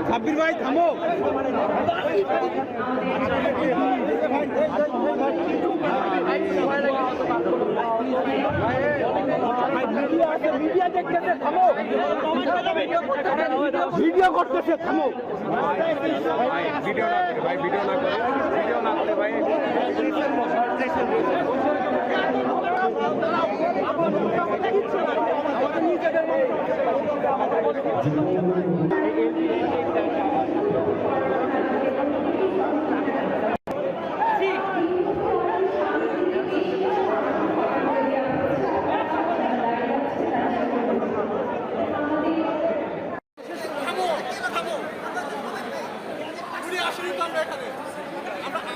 সাব্বির ভাই থামো। মিডিয়া দেখতেছে, থামো। ভিডিও করতেছে, থামো। ভিডিও না করে ভাই।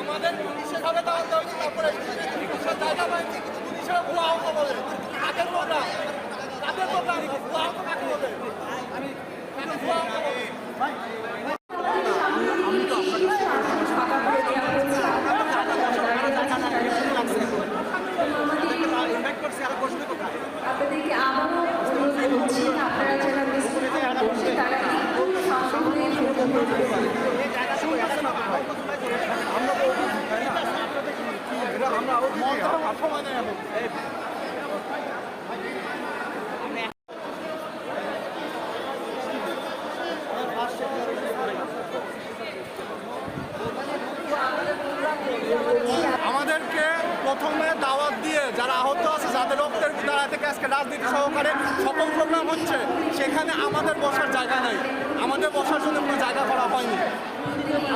আমাদের পুলিশের দাওয়াত দেওয়া হয়েছে, তারপরে জায়গা পাইছি কিন্তু পুলিশের ভুয়া আহত বলে কাদের প্রোগ্রাম ভুয়া আহত কাকে বলে ভুয়া আহত বলে। আপনাদেরকে আবারও অনুরোধ করছি, আপনারা যারা মিস করে তারা একটু সংগ্রহে যোগদান করতে পারেন। আমাদেরকে প্রথমে দাওয়াত দিয়ে যারা আহত আছে, যাদের রক্তের দ্বারা থেকে আজকে রাজনীতি সহকারে সকল প্রোগ্রাম হচ্ছে, সেখানে আমাদের বসার জায়গা নাই, আমাদের বসার জন্য কোনো জায়গা করা হয়নি।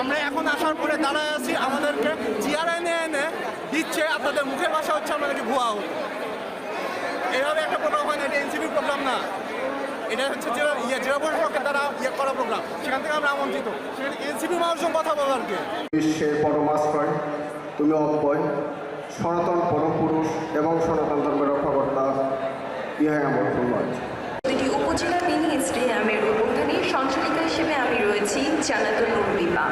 আমরা এখন আসার পরে দাঁড়ায় আছি, আমাদেরকে চেয়ারে এনে দিচ্ছে, আপনাদের মুখের ভাষা হচ্ছে আমাদেরকে ভুয়া আহত। এভাবে একটা প্রোগ্রাম হয় না, এটা এনসিপি প্রোগ্রাম না, এটা হচ্ছে জেলা প্রশাসকের দ্বারা করা প্রোগ্রাম, সেখান থেকে আমরা আমন্ত্রিত, সেখানে এনসিপি মানুষজন কথা বলার কি। বিশ্বের পরমাশ্রয়, তুমি অব্যয়, সনাতন পরমপুরুষ এবং সনাতন ধর্মের রক্ষাকর্তা, ইহাই আমার ফুলবাজ। উপজেলা মিনি স্টেডিয়ামের উদ্বোধনী সঞ্চালিকা হিসেবে আমি রয়েছি জান্নাতুল নূর বিপা।